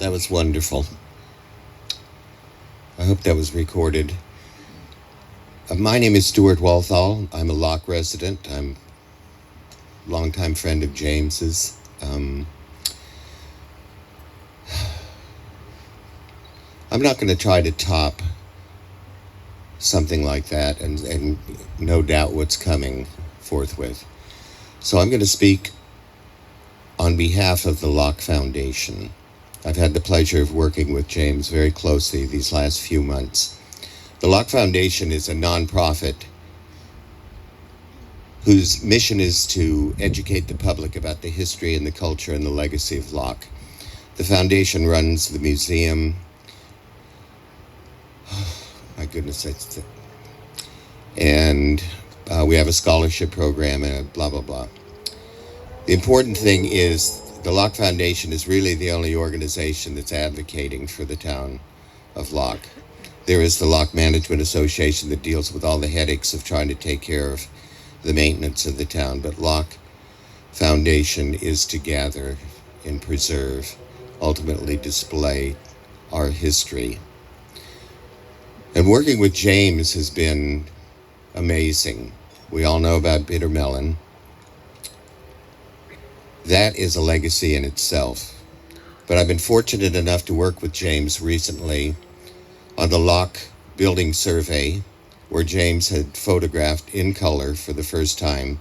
That was wonderful. I hope that was recorded. My name is Stuart Walthall. I'm a Locke resident. I'm a longtime friend of James's. I'm not going to try to top something like that, and no doubt what's coming forthwith. So I'm going to speak on behalf of the Locke Foundation. I've had the pleasure of working with James very closely these last few months. The Locke Foundation is a nonprofit whose mission is to educate the public about the history and the culture and the legacy of Locke. The foundation runs the museum. My goodness, and we have a scholarship program and blah, blah, blah. The important thing is the Locke Foundation is really the only organization that's advocating for the town of Locke. There is the Locke Management Association that deals with all the headaches of trying to take care of the maintenance of the town, but Locke Foundation is to gather and preserve, ultimately display our history. And working with James has been amazing. We all know about Bitter Melon. That is a legacy in itself. But I've been fortunate enough to work with James recently on the Locke Building Survey, where James had photographed in color for the first time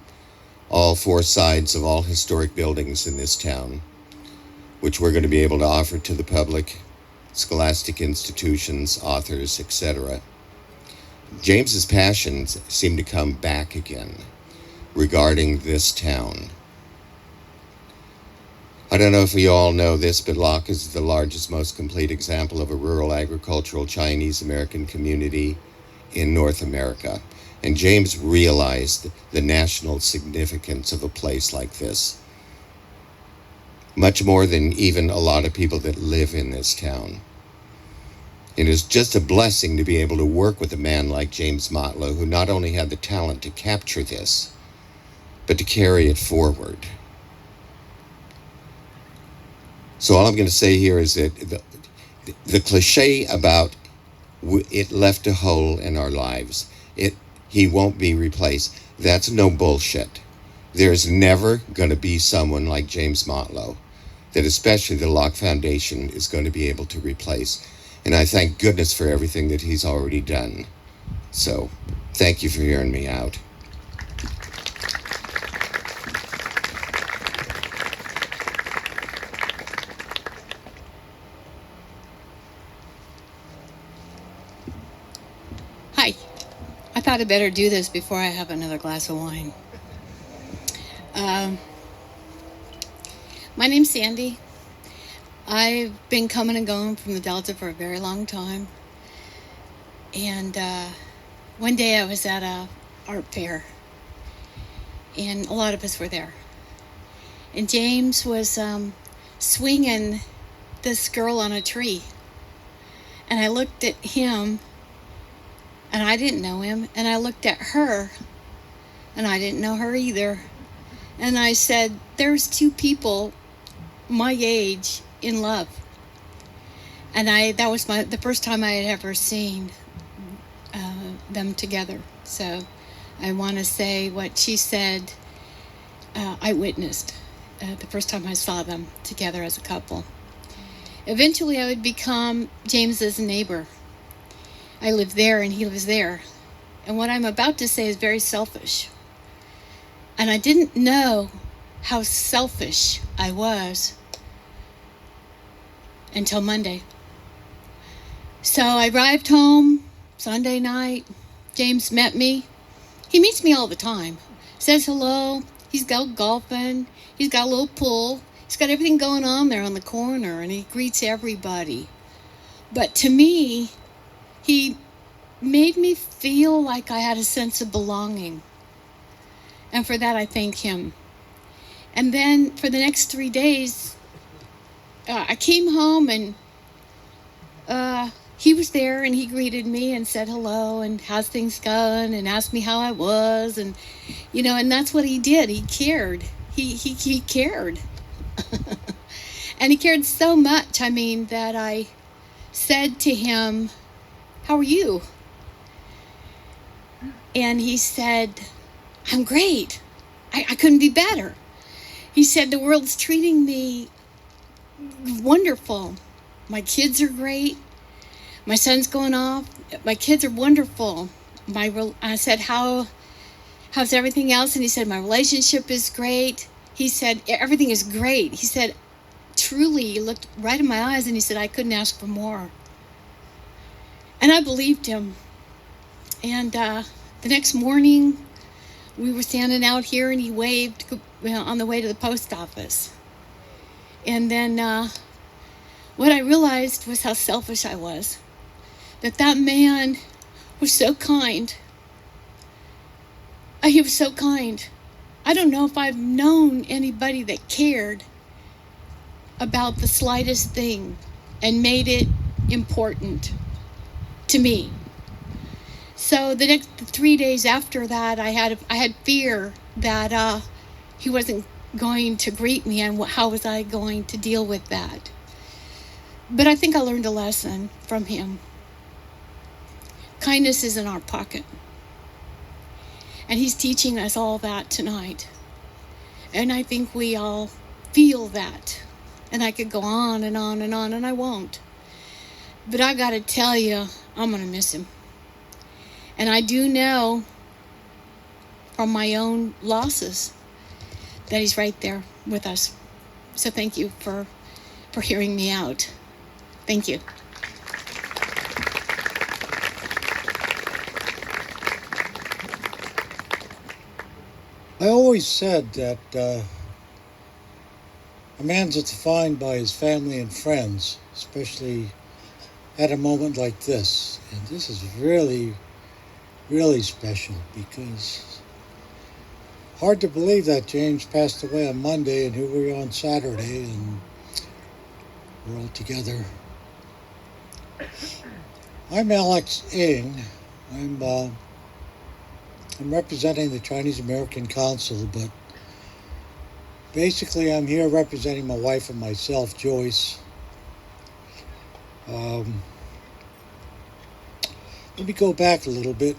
all four sides of all historic buildings in this town, which we're going to be able to offer to the public, scholastic institutions, authors, etc. James's passions seem to come back again regarding this town. I don't know if you all know this, but Locke is the largest, most complete example of a rural agricultural Chinese American community in North America. And James realized the national significance of a place like this, much more than even a lot of people that live in this town. It is just a blessing to be able to work with a man like James Motlow, who not only had the talent to capture this, but to carry it forward. So all I'm going to say here is that the cliche about it left a hole in our lives, he won't be replaced, that's no bullshit. There's never going to be someone like James Motlow that especially the Locke Foundation is going to be able to replace. And I thank goodness for everything that he's already done. So thank you for hearing me out. Hi. I thought I'd better do this before I have another glass of wine. My name's Sandy. I've been coming and going from the Delta for a very long time. And one day I was at a art fair. And a lot of us were there. And James was swinging this girl on a tree. And I looked at him, and I didn't know him. And I looked at her, and I didn't know her either. And I said, there's two people my age in love. And that was the first time I had ever seen them together. So I want to say what she said, I witnessed the first time I saw them together as a couple. Eventually I would become James's neighbor. I lived there and he lives there. And what I'm about to say is very selfish. And I didn't know how selfish I was until Monday. So I arrived home Sunday night. James met me. He meets me all the time. Says hello. He's got golfing. He's got a little pool. He's got everything going on there on the corner, and he greets everybody. But to me, he made me feel like I had a sense of belonging. And for that, I thank him. And then for the next 3 days, I came home and he was there and he greeted me and said hello and how's things going and asked me how I was, and and that's what he did. He cared. He cared. And he cared so much, that I said to him, "How are you?" And he said, "I'm great. I couldn't be better." He said, "The world's treating me wonderful. My kids are great. My son's going off. My kids are wonderful." I said, how's everything else? And he said, "My relationship is great." He said, "Everything is great." He said, truly, he looked right in my eyes and he said, "I couldn't ask for more." And I believed him. And the next morning, we were standing out here and he waved on the way to the post office. And then what I realized was how selfish I was. That man was so kind. He was so kind. I don't know if I've known anybody that cared about the slightest thing and made it important to me. So the next 3 days after that, I had fear that he wasn't going to greet me, and how was I going to deal with that? But I think I learned a lesson from him. Kindness is in our pocket. And he's teaching us all that tonight. And I think we all feel that. And I could go on and on and on, and I won't. But I got to tell you, I'm going to miss him. And I do know from my own losses that he's right there with us. So thank you for hearing me out. Thank you. I always said that a man's defined by his family and friends, especially at a moment like this. And this is really, really special because hard to believe that James passed away on Monday and here we are on Saturday and we're all together. I'm Alex Ng. I'm representing the Chinese American Council, but basically I'm here representing my wife and myself, Joyce. Let me go back a little bit.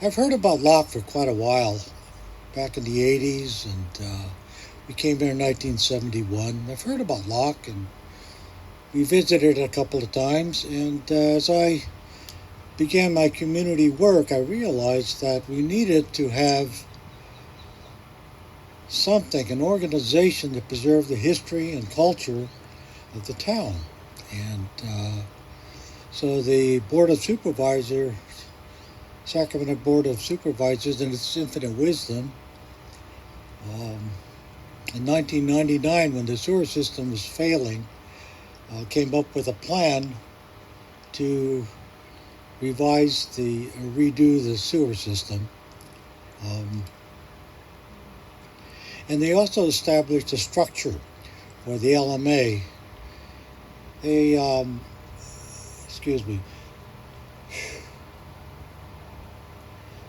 I've heard about Locke for quite a while, back in the 80s, and we came here in 1971. I've heard about Locke, and we visited a couple of times, and as I began my community work, I realized that we needed to have something, an organization to preserve the history and culture of the town. And so the Board of Supervisors, Sacramento Board of Supervisors, in its infinite wisdom, in 1999, when the sewer system was failing, came up with a plan to redo the sewer system. And they also established a structure for the LMA.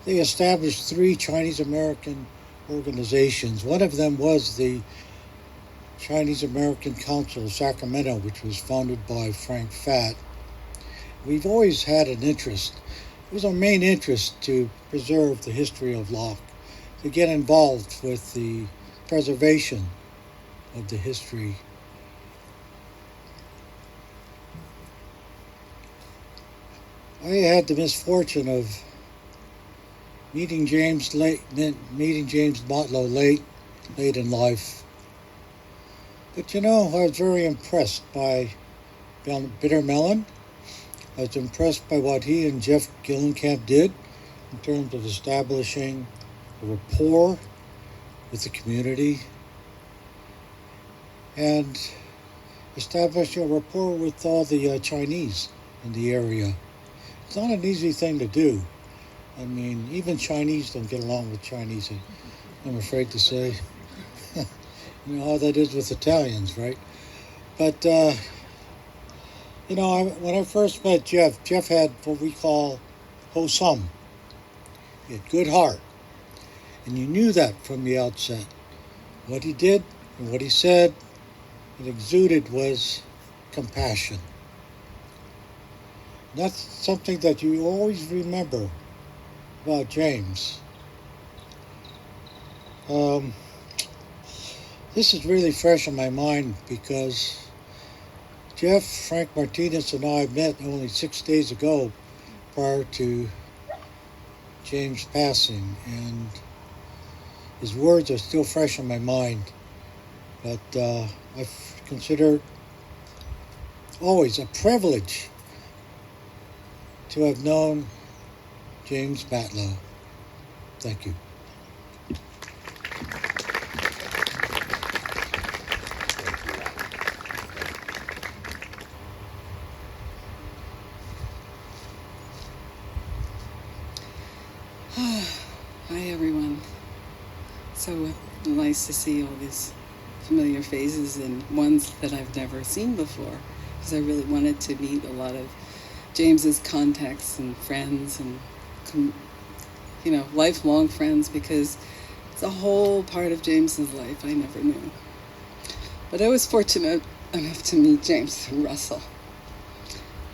They established 3 Chinese American organizations. One of them was the Chinese American Council of Sacramento, which was founded by Frank Fatt. We've always had an interest. It was our main interest to preserve the history of Locke, to get involved with the preservation of the history. I had the misfortune of meeting James Motlow late in life. But I was very impressed by Bitter Melon. I was impressed by what he and Jeff Gillenkamp did in terms of establishing a rapport with the community and establishing a rapport with all the Chinese in the area. It's not an easy thing to do. I mean, even Chinese don't get along with Chinese, I'm afraid to say. You know how that is with Italians, right? But, when I first met Jeff had what we call Hosum. He had good heart. And you knew that from the outset. What he did and what he said it exuded was compassion. That's something that you always remember about James. This is really fresh in my mind because Jeff, Frank Martinez, and I met only 6 days ago prior to James' passing, and his words are still fresh in my mind. But I consider it always a privilege to have known James Matlow. Thank you. Hi everyone. So nice to see all these familiar faces and ones that I've never seen before, because I really wanted to meet a lot of James's contacts and friends and lifelong friends, because it's a whole part of James's life I never knew. But I was fortunate enough to meet James through Russell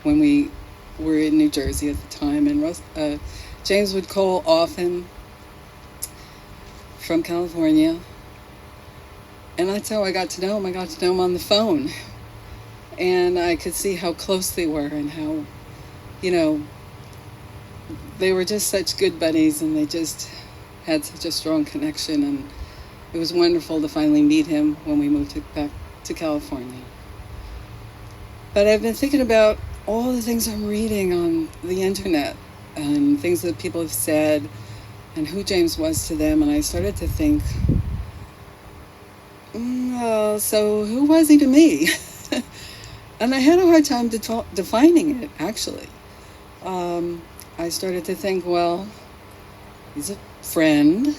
when we were in New Jersey at the time, and James would call often from California, and that's how I got to know him. I got to know him on the phone, and I could see how close they were and how, they were just such good buddies, and they just had such a strong connection, and it was wonderful to finally meet him when we moved back to California. But I've been thinking about all the things I'm reading on the internet and things that people have said and who James was to them, and I started to think, so who was he to me? And I had a hard time defining it, actually. I started to think, well, he's a friend.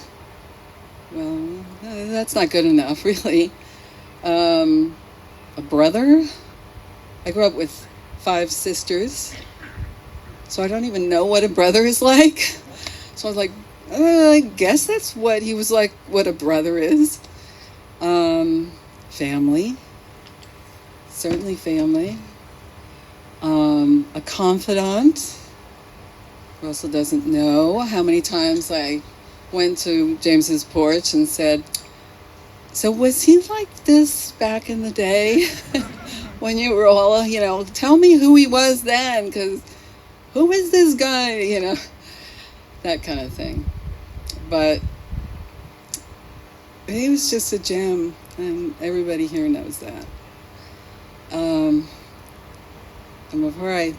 Well, that's not good enough, really. A brother. I grew up with 5 sisters, so I don't even know what a brother is like. So I was like, I guess that's what he was like, what a brother is. Family. Certainly family. A confidant. Russell doesn't know how many times I went to James's porch and said, so was he like this back in the day? When you were all, tell me who he was then, because who is this guy, that kind of thing. But he was just a gem, and everybody here knows that. And before I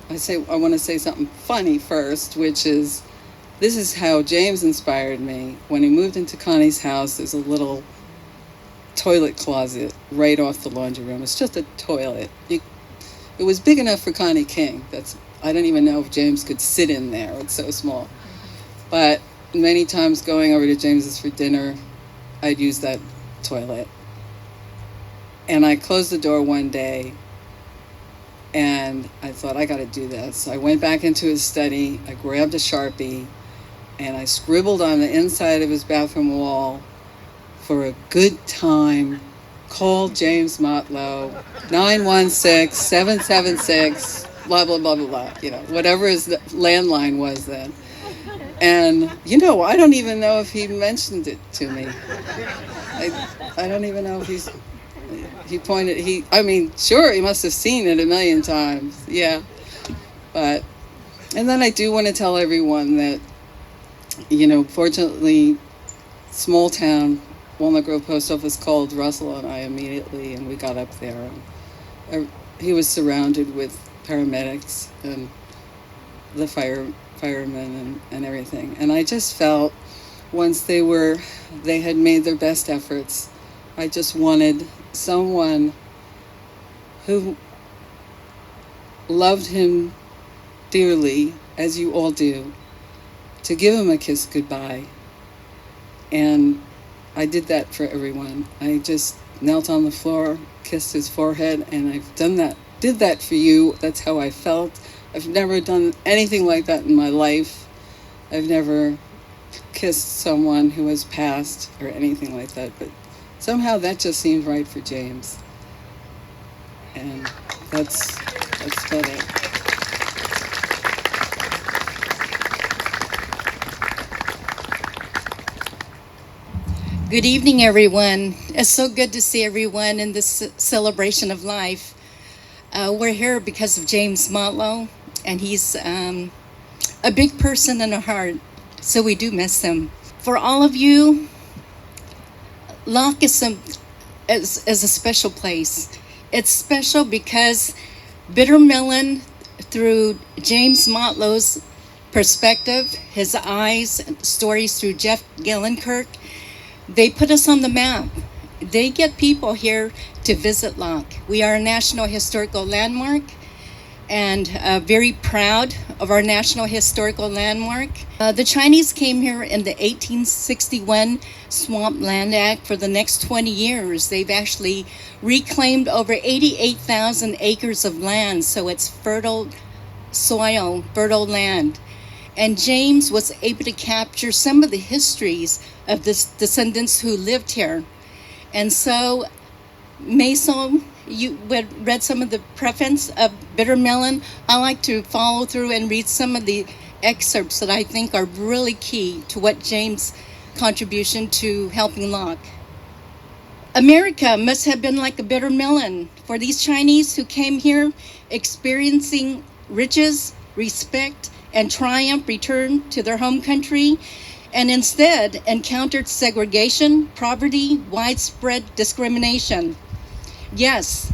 want to say something funny first, which is, this is how James inspired me. When he moved into Connie's house, there's a little toilet closet right off the laundry room. It's just a toilet. It was big enough for Connie King. I don't even know if James could sit in there. It's so small. But many times going over to James's for dinner, I'd use that toilet. And I closed the door one day, and I thought, I got to do this. So I went back into his study, I grabbed a Sharpie, and I scribbled on the inside of his bathroom wall, for a good time, call James Motlow, 916-776, blah, blah, blah, blah, blah, whatever his landline was then. And, I don't even know if he mentioned it to me. I don't even know if sure, he must have seen it a million times, yeah. But, and then I do want to tell everyone that, fortunately, small town, Walnut Grove Post Office called Russell and I immediately, and we got up there. And he was surrounded with paramedics and the firemen and everything. And I just felt, once they had made their best efforts, I just wanted someone who loved him dearly, as you all do, to give him a kiss goodbye. And I did that for everyone. I just knelt on the floor, kissed his forehead, and did that for you. That's how I felt. I've never done anything like that in my life. I've never kissed someone who has passed or anything like that, but somehow that just seemed right for James. And that's about it. Good evening, everyone. It's so good to see everyone in this celebration of life. We're here because of James Motlow, and he's a big person in our heart, so we do miss him. For all of you, Locke is a special place. It's special because Bitter Melon, through James Motlow's perspective, his eyes, stories through Jeff Gillenkirk, they put us on the map. They get people here to visit Locke. We are a National Historical Landmark, and very proud of our National Historical Landmark. The Chinese came here in the 1861 Swamp Land Act. For the next 20 years, they've actually reclaimed over 88,000 acres of land, so it's fertile soil, fertile land. And James was able to capture some of the histories of the descendants who lived here. And so, Mason, you read some of the preface of Bitter Melon. I like to follow through and read some of the excerpts that I think are really key to what James' contribution to helping Locke. America must have been like a bitter melon for these Chinese who came here experiencing riches, respect, and triumph returned to their home country, and instead encountered segregation, poverty, widespread discrimination. Yes,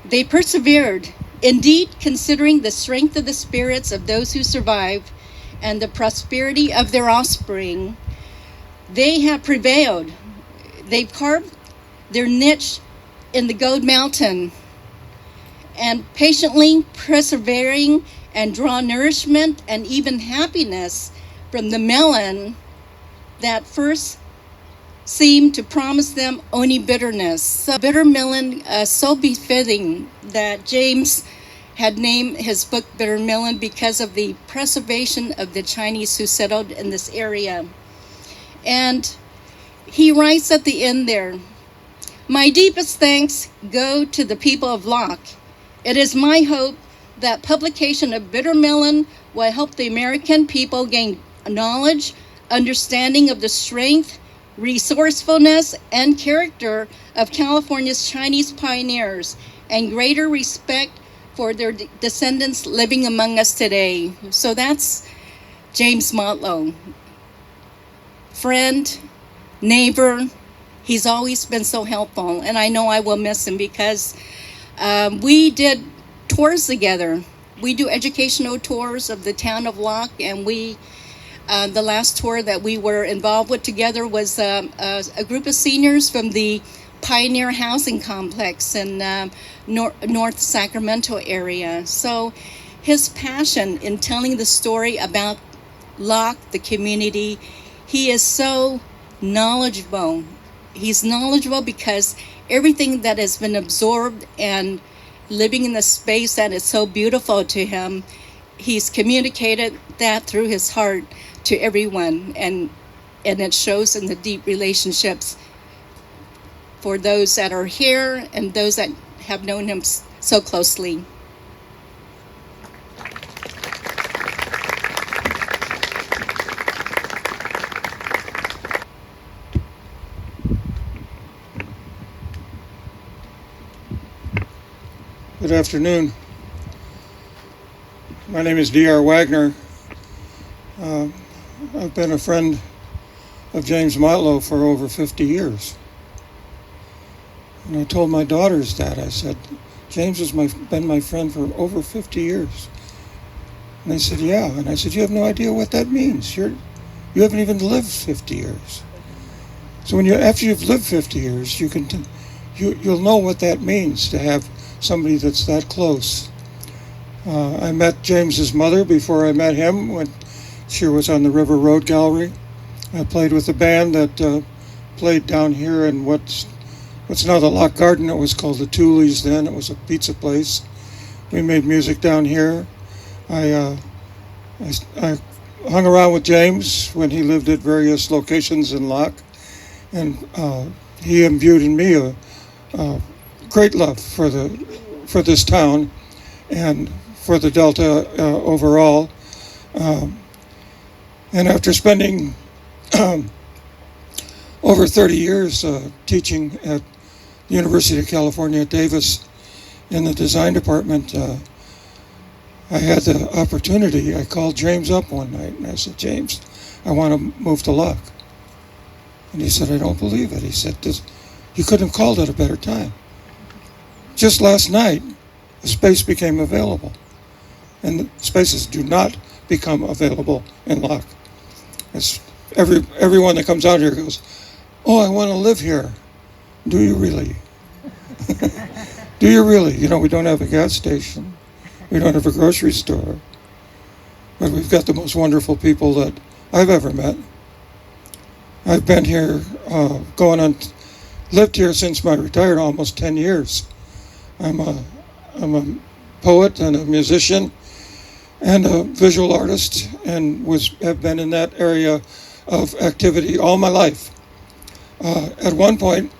they persevered, indeed, considering the strength of the spirits of those who survived and the prosperity of their offspring. They have prevailed. They've carved their niche in the gold mountain, and patiently persevering and draw nourishment and even happiness from the melon that first seemed to promise them only bitterness. So Bitter Melon, so befitting that James had named his book Bitter Melon because of the preservation of the Chinese who settled in this area. And he writes at the end there, "My deepest thanks go to the people of Locke. It is my hope that publication of Bitter Melon will help the American people gain knowledge, understanding of the strength, resourcefulness, and character of California's Chinese pioneers, and greater respect for their descendants living among us today." So that's James Motlow. Friend, neighbor, he's always been so helpful, and I know I will miss him because we did tours together. We do educational tours of the town of Locke, and the last tour that we were involved with together was a group of seniors from the Pioneer Housing Complex in North Sacramento area. So his passion in telling the story about Locke, the community, he is so knowledgeable. He's knowledgeable because everything that has been absorbed and living in the space that is so beautiful to him, he's communicated that through his heart to everyone, and it shows in the deep relationships for those that are here and those that have known him so closely. Good afternoon. My name is D.R. Wagner. I've been a friend of James Matlow for over 50 years. And I told my daughters that. I said, James has been my friend for over 50 years. And they said, yeah. And I said, you have no idea what that means. You haven't even lived 50 years. So after you've lived 50 years, you'll know what that means to have somebody that's that close. I met James's mother before I met him when she was on the River Road Gallery. I played with a band that played down here in what's now the Locke Garden. It was called the Toolies then. It was a pizza place. We made music down here. I hung around with James when he lived at various locations in Locke, and he imbued in me a great love for for this town and for the Delta overall. And after spending over 30 years teaching at the University of California at Davis in the design department, I had the opportunity. I called James up one night and I said, James, I want to move to Locke. And he said, I don't believe it. He said, you couldn't have called at a better time. Just last night, a space became available. And spaces do not become available in Locke. It's everyone that comes out here goes, oh, I want to live here. Do you really? Do you really? You know, we don't have a gas station. We don't have a grocery store. But we've got the most wonderful people that I've ever met. I've been here, lived here since I retired, almost 10 years. I'm a poet and a musician and a visual artist, and have been in that area of activity all my life. At one point,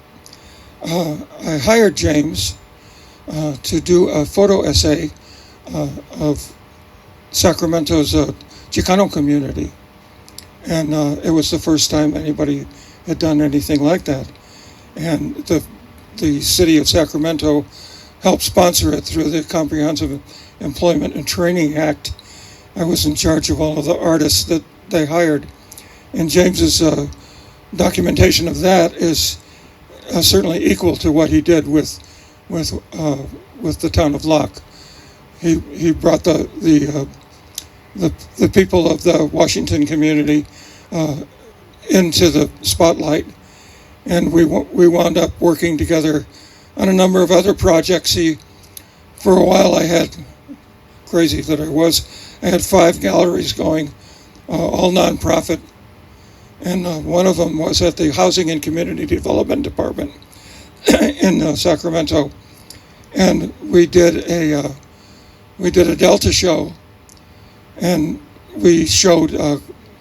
I hired James to do a photo essay of Sacramento's Chicano community. And it was the first time anybody had done anything like that. And the city of Sacramento helped sponsor it through the Comprehensive Employment and Training Act. I was in charge of all of the artists that they hired. And James's documentation of that is certainly equal to what he did with the town of Locke. He brought the people of the Washington community into the spotlight, and we wound up working together on a number of other projects. For a while, I had, crazy that I had 5 galleries going, all nonprofit, and one of them was at the Housing and Community Development Department in Sacramento, and we did a Delta show, and we showed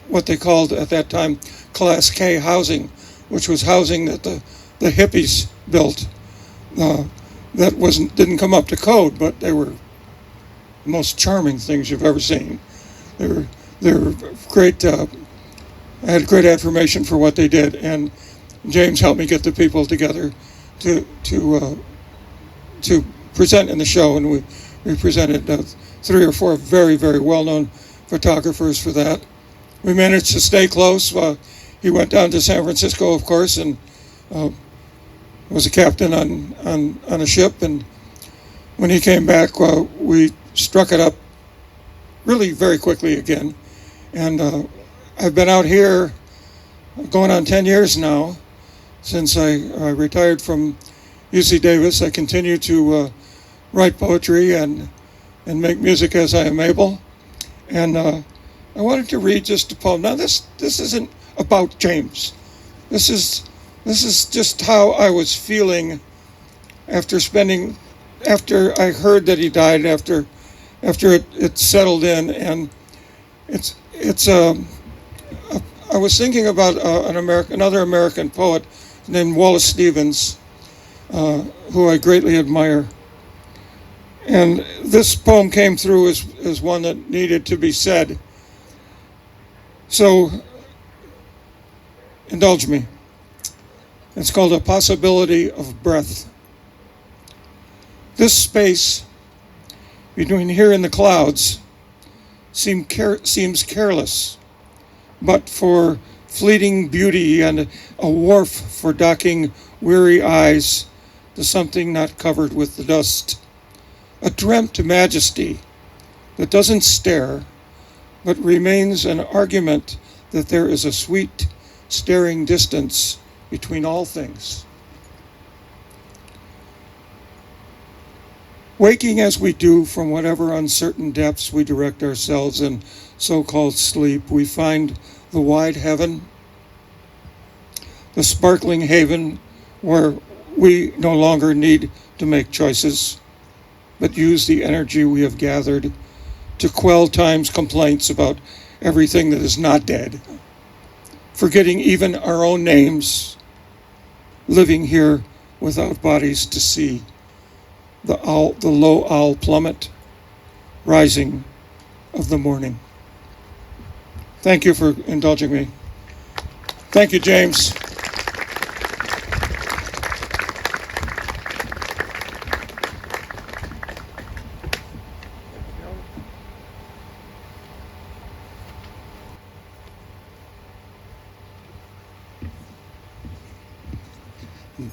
what they called at that time Class K housing, which was housing that the hippies built. That didn't come up to code, but they were the most charming things you've ever seen. They were great. I had great admiration for what they did, and James helped me get the people together to present in the show, and we presented 3 or 4 very, very well-known photographers for that. We managed to stay close. He went down to San Francisco, of course, and was a captain on a ship. And when he came back, we struck it up really very quickly again. And I've been out here going on 10 years now since I retired from UC Davis. I continue to write poetry and make music as I am able. And I wanted to read just a poem. Now this isn't about James. This is just how I was feeling after I heard that he died, after it settled in, and I was thinking about another American poet named Wallace Stevens, who I greatly admire. And this poem came through as one that needed to be said. So, indulge me. It's called A Possibility of Breath. This space between here and the clouds seems careless, but for fleeting beauty and a wharf for docking weary eyes to something not covered with the dust. A dreamt majesty that doesn't stare, but remains an argument that there is a sweet, staring distance between all things. Waking as we do from whatever uncertain depths we direct ourselves in so-called sleep, we find the wide heaven, the sparkling haven where we no longer need to make choices, but use the energy we have gathered to quell time's complaints about everything that is not dead, forgetting even our own names, living here without bodies to see, the low owl plummet, rising of the morning. Thank you for indulging me. Thank you, James.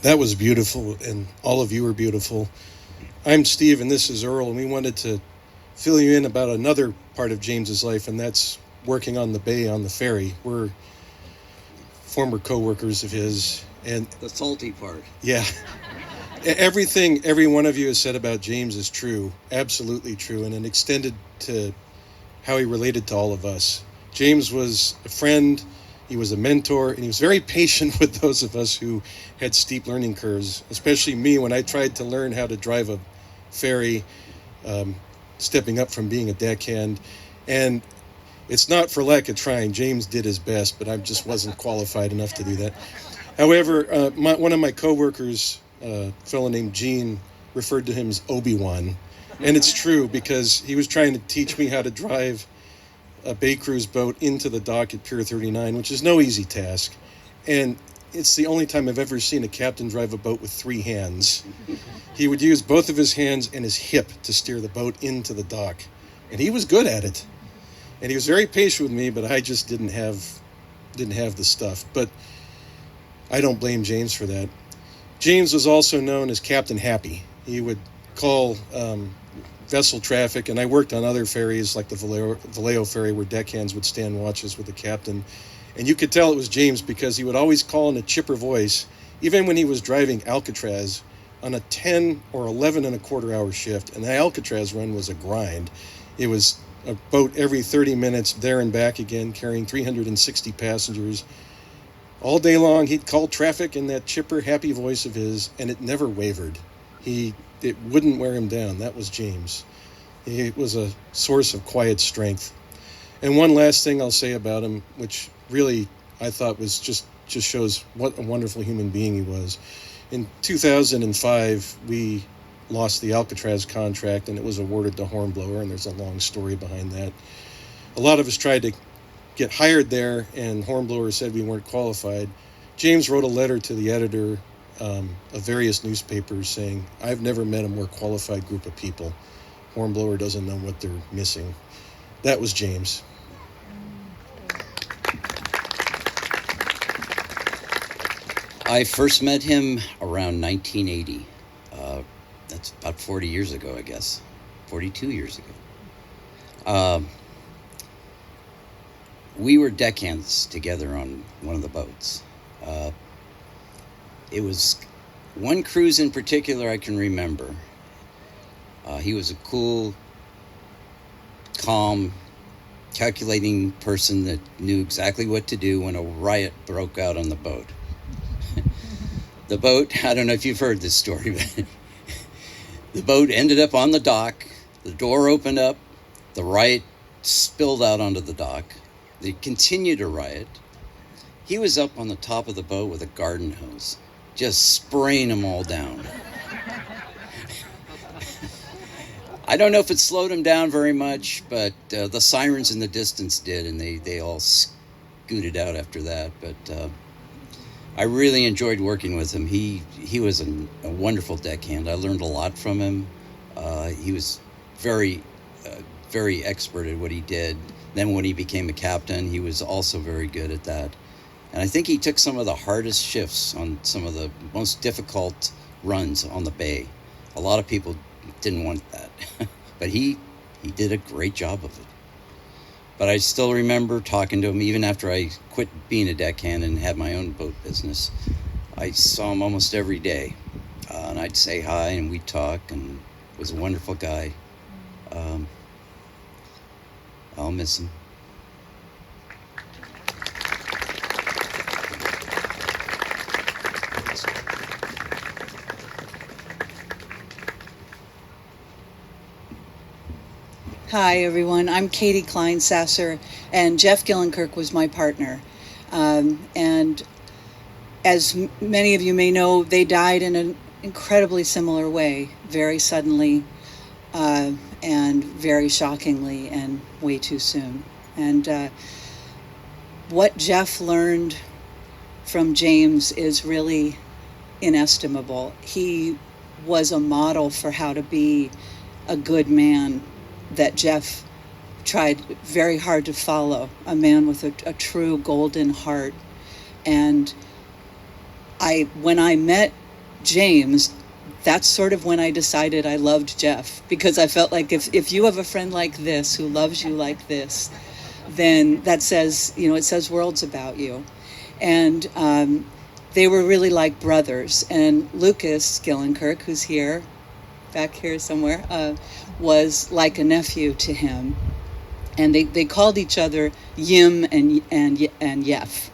That was beautiful, and all of you were beautiful. I'm Steve, and this is Earl, and we wanted to fill you in about another part of James's life, and that's working on the bay on the ferry. We're former co-workers of his, and the salty part. yeah, everything every one of you has said about James is true, absolutely true, and it extended to how he related to all of us. James was a friend, he was a mentor, and he was very patient with those of us who had steep learning curves, especially me when I tried to learn how to drive a ferry, stepping up from being a deckhand. And it's not for lack of trying. James did his best, but I just wasn't qualified enough to do that. However, one of my coworkers, a fellow named Gene, referred to him as Obi-Wan. And it's true, because he was trying to teach me how to drive a Bay Cruise boat into the dock at Pier 39, which is no easy task. And it's the only time I've ever seen a captain drive a boat with three hands. He would use both of his hands and his hip to steer the boat into the dock. And he was good at it. And he was very patient with me, but I just didn't have the stuff. But I don't blame James for that. James was also known as Captain Happy. He would call vessel traffic, and I worked on other ferries like the Vallejo ferry, where deckhands would stand watches with the captain. And you could tell it was James because he would always call in a chipper voice, even when he was driving Alcatraz on a 10 or 11 and a quarter hour shift. And the Alcatraz run was a grind. It was a boat every 30 minutes, there and back again, carrying 360 passengers. All day long, he'd call traffic in that chipper, happy voice of his, and it never wavered. It wouldn't wear him down. That was James. He was a source of quiet strength. And one last thing I'll say about him, which really I thought was just shows what a wonderful human being he was. In 2005, we lost the Alcatraz contract, and it was awarded to Hornblower, and there's a long story behind that. A lot of us tried to get hired there, and Hornblower said we weren't qualified. James wrote a letter to the editor of various newspapers saying, "I've never met a more qualified group of people. Hornblower doesn't know what they're missing." That was James. I first met him around 1980. That's about 40 years ago, I guess. 42 years ago. We were deckhands together on one of the boats. It was one cruise in particular I can remember. He was a cool, calm, calculating person that knew exactly what to do when a riot broke out on the boat. The boat, I don't know if you've heard this story, but the boat ended up on the dock. The door opened up. The riot spilled out onto the dock. They continued to riot. He was up on the top of the boat with a garden hose, just spraying them all down. I don't know if it slowed him down very much, but the sirens in the distance did, and they all scooted out after that. But I really enjoyed working with him. He was a wonderful deckhand. I learned a lot from him. He was very expert at what he did. Then when he became a captain, he was also very good at that. And I think he took some of the hardest shifts on some of the most difficult runs on the bay. A lot of people didn't want that, but he did a great job of it. But I still remember talking to him even after I quit being a deckhand and had my own boat business. I saw him almost every day, and I'd say hi and we'd talk, and was a wonderful guy. I'll miss him. Hi, everyone. I'm Katie Klein-Sasser, and Jeff Gillenkirk was my partner. And as many of you may know, they died in incredibly similar way, very suddenly and very shockingly and way too soon. And what Jeff learned from James is really inestimable. He was a model for how to be a good man that Jeff tried very hard to follow, a man with a true golden heart. And when I met James, that's sort of when I decided I loved Jeff, because I felt like if you have a friend like this who loves you like this, then that says, it says worlds about you. And they were really like brothers. And Lucas Gillenkirk, who's here, back here somewhere, was like a nephew to him. And they called each other Yim and Yef.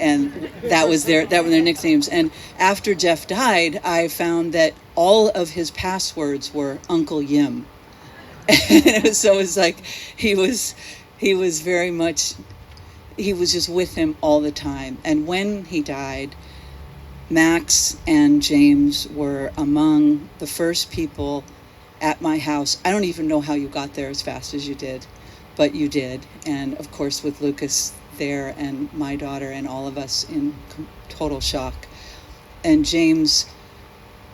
And that were their nicknames. And after Jeff died, I found that all of his passwords were Uncle Yim. And so it was like he was very much, he was just with him all the time. And when he died, Max and James were among the first people at my house. I don't even know how you got there as fast as you did, but you did. And of course with Lucas there and my daughter and all of us in total shock. And James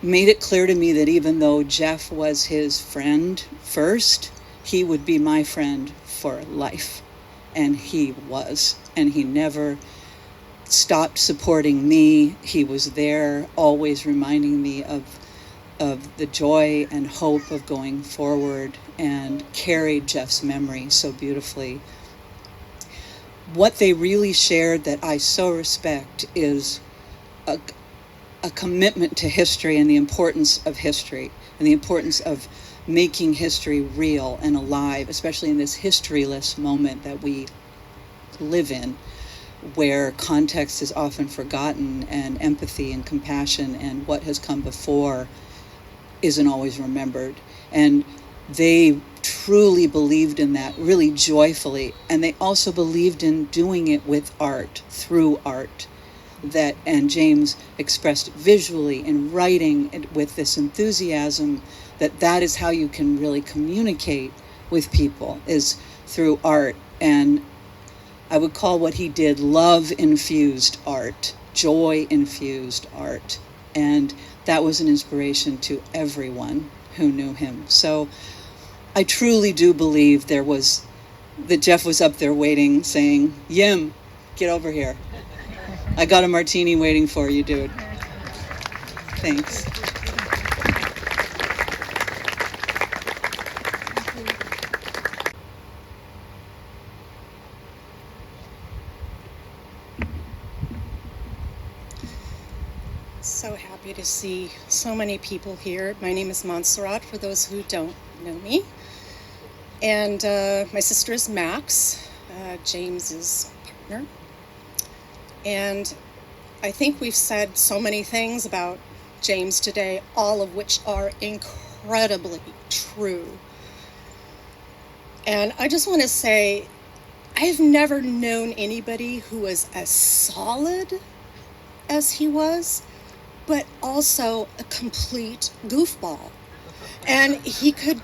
made it clear to me that even though Jeff was his friend first, he would be my friend for life. And he was. And he never stopped supporting me. He was there, always reminding me of the joy and hope of going forward, and carried Jeff's memory so beautifully. What they really shared that I so respect is a commitment to history and the importance of history and the importance of making history real and alive, especially in this historyless moment that we live in, where context is often forgotten and empathy and compassion and what has come before isn't always remembered. And they truly believed in that, really joyfully, and they also believed in doing it with art, through art. And James expressed visually in writing with this enthusiasm that is how you can really communicate with people, is through art. And I would call what he did love-infused art, joy-infused art. And that was an inspiration to everyone who knew him. So I truly do believe that Jeff was up there waiting, saying, Yim, get over here. I got a martini waiting for you, dude. Thanks. So happy to see so many people here. My name is Montserrat, for those who don't know me. And my sister is Max, James's partner. And I think we've said so many things about James today, all of which are incredibly true. And I just want to say, I've never known anybody who was as solid as he was, but also a complete goofball. And he could,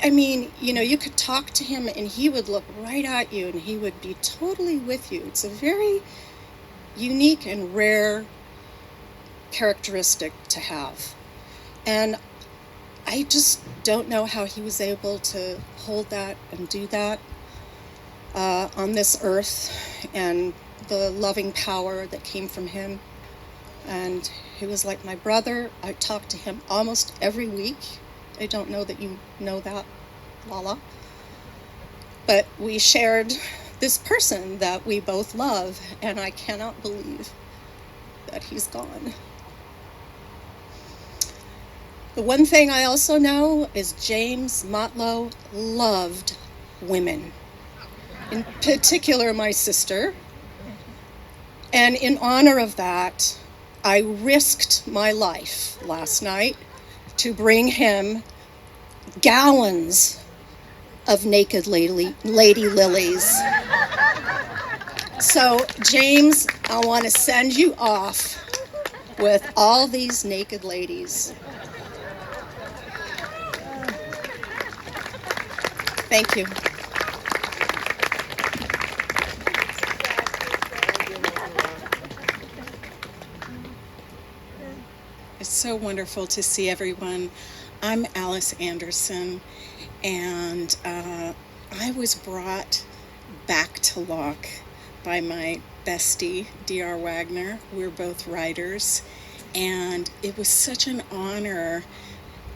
you could talk to him and he would look right at you and he would be totally with you. It's a very unique and rare characteristic to have. And I just don't know how he was able to hold that and do that on this earth, and the loving power that came from him. And he was like my brother. I talked to him almost every week. I don't know that you know that, Lala. But we shared this person that we both love, and I cannot believe that he's gone. The one thing I also know is James Motlow loved women, in particular my sister. And in honor of that, I risked my life last night to bring him gallons of naked lady lilies. So, James, I want to send you off with all these naked ladies. Thank you. It's so wonderful to see everyone. I'm Alice Anderson, and I was brought back to Locke by my bestie, D.R. Wagner. We're both writers, and it was such an honor.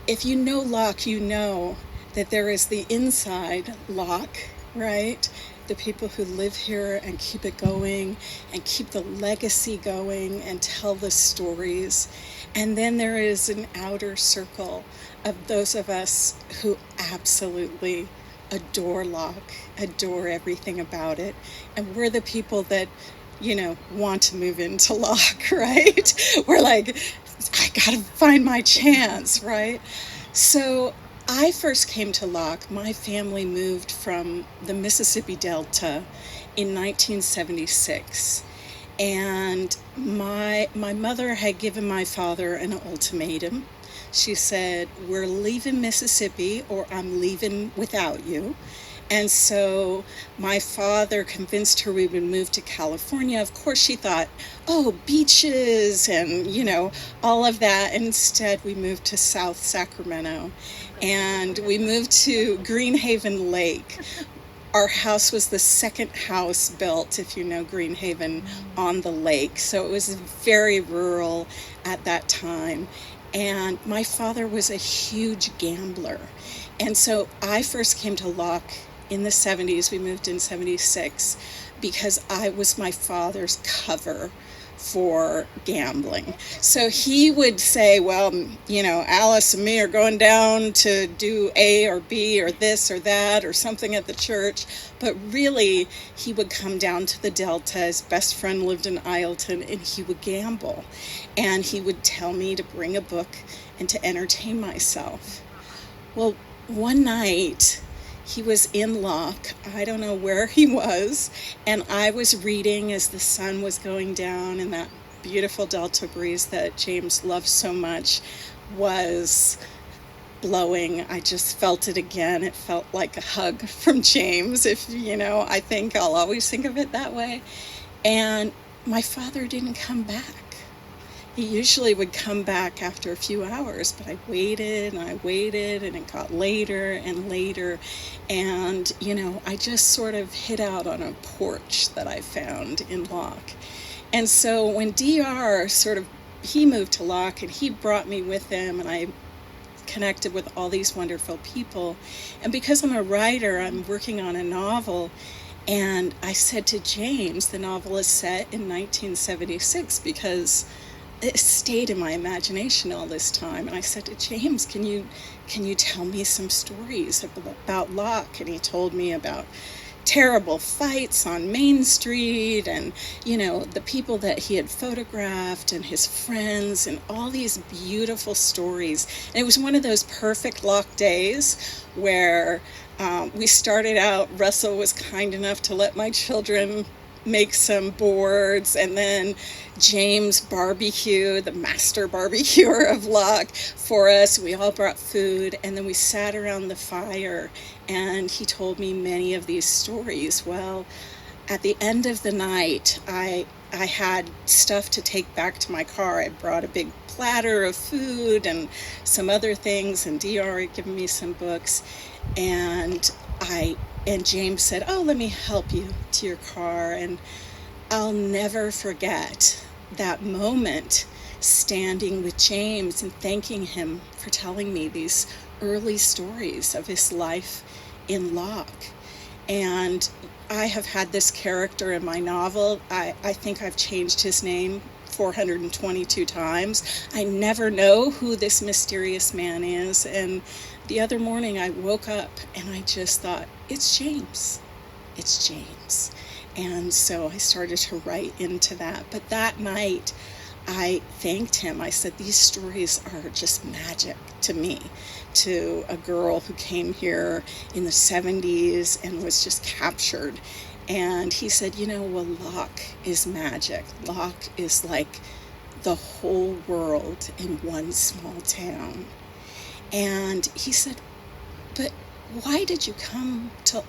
If you know Locke, you know that there is the inside Locke, right? The people who live here and keep it going and keep the legacy going and tell the stories. And then there is an outer circle of those of us who absolutely adore Locke, adore everything about it. And we're the people that, want to move into Locke, right? We're like, I gotta find my chance, right? So I first came to Locke. My family moved from the Mississippi Delta in 1976. And my mother had given my father an ultimatum. She said, we're leaving Mississippi or I'm leaving without you. And so my father convinced her we would move to California. Of course, she thought, oh, beaches and, all of that. Instead, we moved to South Sacramento. And we moved to Greenhaven Lake. Our house was the second house built, if you know Greenhaven, on the lake. So it was very rural at that time. And my father was a huge gambler. And so I first came to Locke in the 70s. We moved in 76 because I was my father's cover for gambling. So he would say, well, Alice and me are going down to do A or B or this or that or something at the church. But really, he would come down to the Delta. His best friend lived in Ileton, and he would gamble. And he would tell me to bring a book and to entertain myself. Well, one night, he was in Locke. I don't know where he was. And I was reading as the sun was going down, and that beautiful Delta breeze that James loves so much was blowing. I just felt it again. It felt like a hug from James. I think I'll always think of it that way. And my father didn't come back. He usually would come back after a few hours, but I waited and it got later and later. And, I just sort of hid out on a porch that I found in Locke. And so when DR he moved to Locke and he brought me with him, and I connected with all these wonderful people. And because I'm a writer, I'm working on a novel. And I said to James, the novel is set in 1976 because it stayed in my imagination all this time. And I said to James, can you tell me some stories about Locke? And he told me about terrible fights on Main Street and, the people that he had photographed and his friends and all these beautiful stories. And it was one of those perfect Locke days where we started out, Russell was kind enough to let my children make some boards, and then James barbecued, the master barbecuer of Locke, for us. We all brought food, and then we sat around the fire, and he told me many of these stories. Well, at the end of the night, I had stuff to take back to my car. I brought a big platter of food and some other things, and DR had given me some books, and James said, oh, let me help you to your car. And I'll never forget that moment standing with James and thanking him for telling me these early stories of his life in Locke. And I have had this character in my novel. I think I've changed his name 422 times. I never know who this mysterious man is. And the other morning I woke up and I just thought, it's James. It's James. And so I started to write into that. But that night I thanked him. I said, these stories are just magic to me, to a girl who came here in the 70s and was just captured. And he said, well, Locke is magic. Locke is like the whole world in one small town. And he said, but how did you come to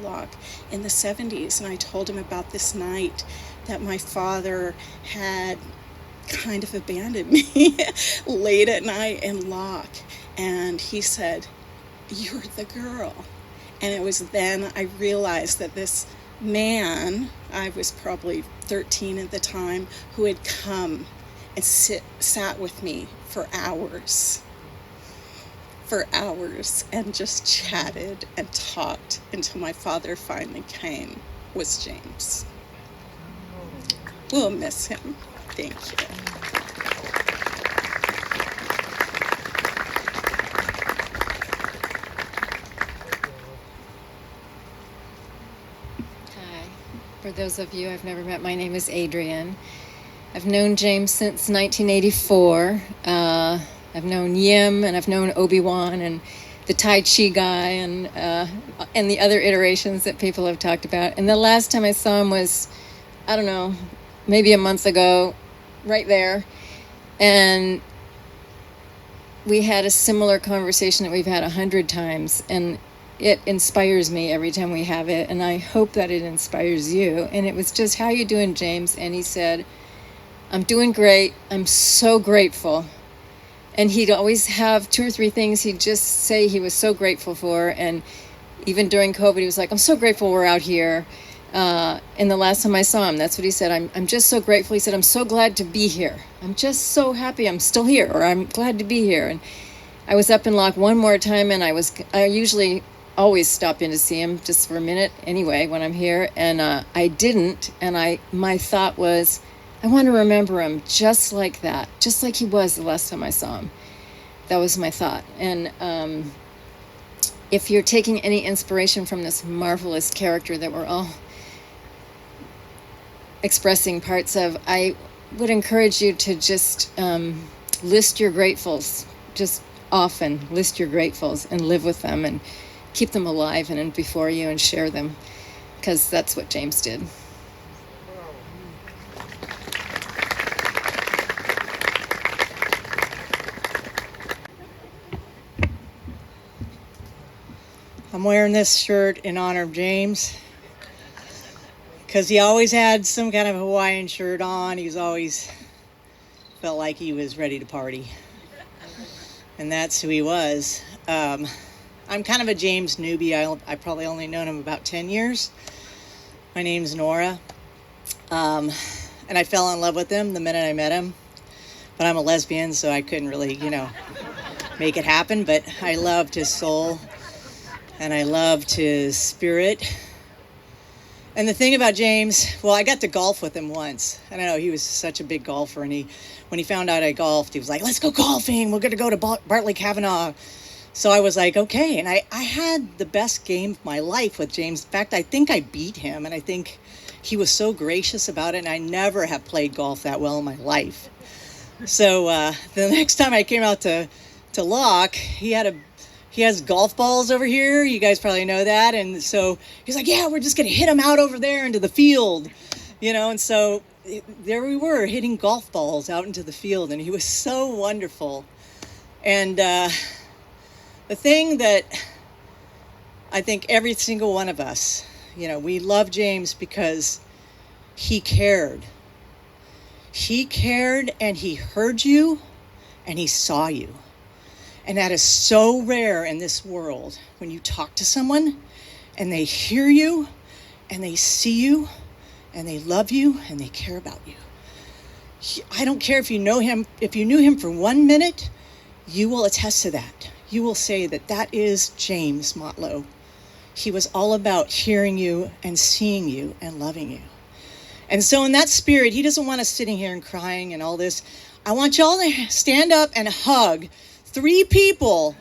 Locke in the 70s? And I told him about this night that my father had kind of abandoned me late at night in Locke. And he said, you're the girl. And it was then I realized that this man, I was probably 13 at the time, who had come and sat with me for hours and just chatted and talked until my father finally came, was James. We'll miss him. Thank you. Hi. For those of you I've never met, my name is Adrienne. I've known James since 1984. I've known Yim, and I've known Obi-Wan, and the Tai Chi guy, and the other iterations that people have talked about. And the last time I saw him was, I don't know, maybe a month ago, right there. And we had a similar conversation that we've had 100 times, and it inspires me every time we have it, and I hope that it inspires you. And it was just, how you doing, James? And he said, I'm doing great. I'm so grateful. And he'd always have 2 or 3 things he'd just say he was so grateful for. And even during COVID, he was like, I'm so grateful we're out here. And the last time I saw him, that's what he said. I'm just so grateful. He said, I'm so glad to be here. I'm just so happy I'm still here, or I'm glad to be here. And I was up in Locke one more time, and I usually always stop in to see him just for a minute anyway when I'm here. And I didn't. And my thought was, I want to remember him just like that, just like he was the last time I saw him. That was my thought. And if you're taking any inspiration from this marvelous character that we're all expressing parts of, I would encourage you to just list your gratefuls. Just often list your gratefuls and live with them and keep them alive and before you and share them, because that's what James did. I'm wearing this shirt in honor of James because he always had some kind of Hawaiian shirt on. He's always felt like he was ready to party. And that's who he was. I'm kind of a James newbie. I probably only known him about 10 years. My name's Nora. And I fell in love with him the minute I met him. But I'm a lesbian, so I couldn't really, make it happen. But I loved his soul. And I loved his spirit. And the thing about James, well, I got to golf with him once. I don't know, he was such a big golfer. And when he found out I golfed, he was like, let's go golfing. We're going to go to Bartley Kavanaugh. So I was like, okay. And I had the best game of my life with James. In fact, I think I beat him. And I think he was so gracious about it. And I never have played golf that well in my life. So the next time I came out to Locke, he has golf balls over here. You guys probably know that. And so he's like, yeah, we're just going to hit them out over there into the field, And so there we were hitting golf balls out into the field. And he was so wonderful. And the thing that I think every single one of us, we love James because he cared. He cared, and he heard you, and he saw you. And that is so rare in this world, when you talk to someone and they hear you and they see you and they love you and they care about you. I don't care if you know him. If you knew him for 1 minute, you will attest to that. You will say that is James Motlow. He was all about hearing you and seeing you and loving you. And so in that spirit, he doesn't want us sitting here and crying and all this. I want y'all to stand up and hug 3 people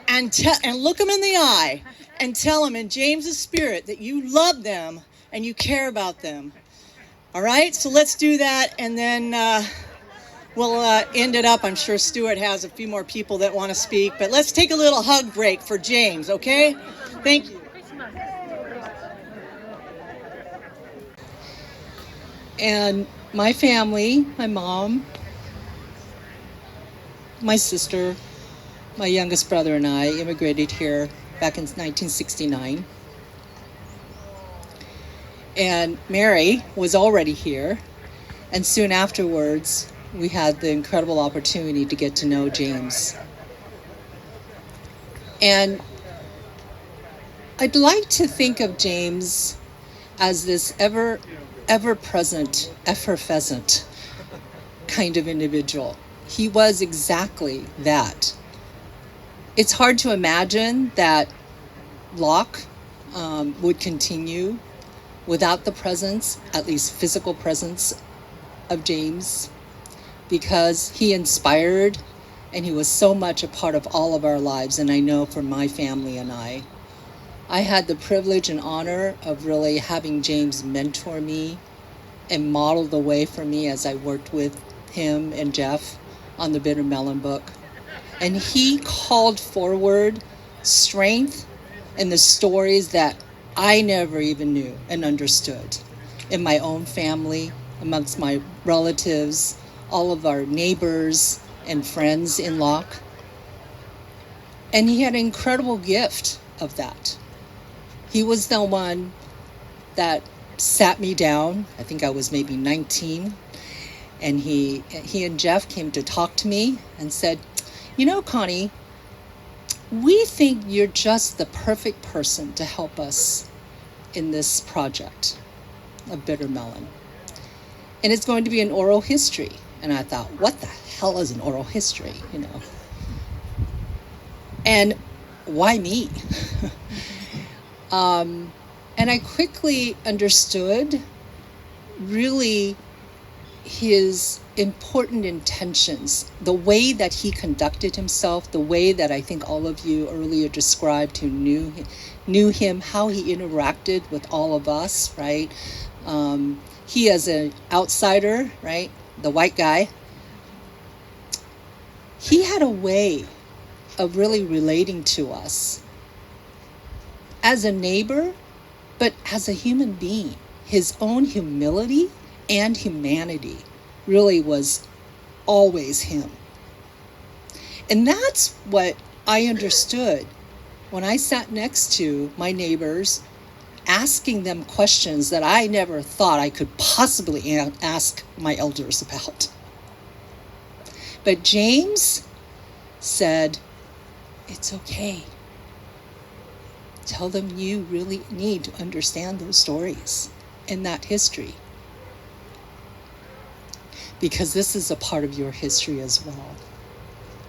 and look them in the eye and tell them in James's spirit that you love them and you care about them. All right, so let's do that, and then we'll end it up. I'm sure Stuart has a few more people that want to speak, but let's take a little hug break for James, okay? Thank you. And my family, my mom, my sister, my youngest brother and I immigrated here back in 1969. And Mary was already here. And soon afterwards, we had the incredible opportunity to get to know James. And I'd like to think of James as this ever-present, effervescent kind of individual. He was exactly that. It's hard to imagine that Locke would continue without the presence, at least physical presence, of James, because he inspired and he was so much a part of all of our lives. And I know for my family and I had the privilege and honor of really having James mentor me and model the way for me as I worked with him and Jeff on the Bitter Melon book. And he called forward strength in the stories that I never even knew and understood in my own family, amongst my relatives, all of our neighbors and friends in Locke. And he had an incredible gift of that. He was the one that sat me down. I think I was maybe 19. And he and Jeff came to talk to me and said, you know, Connie, we think you're just the perfect person to help us in this project of Bitter Melon. And it's going to be an oral history. And I thought, what the hell is an oral history, you know? And why me? And I quickly understood really his important intentions, the way that he conducted himself, the way that I think all of you earlier described who knew him, how he interacted with all of us, right? He as an outsider, right, the white guy, he had a way of really relating to us as a neighbor, but as a human being. His own humility and humanity really was always him. And that's what I understood when I sat next to my neighbors, asking them questions that I never thought I could possibly ask my elders about. But James said, it's okay. Tell them you really need to understand those stories and that history, because this is a part of your history as well,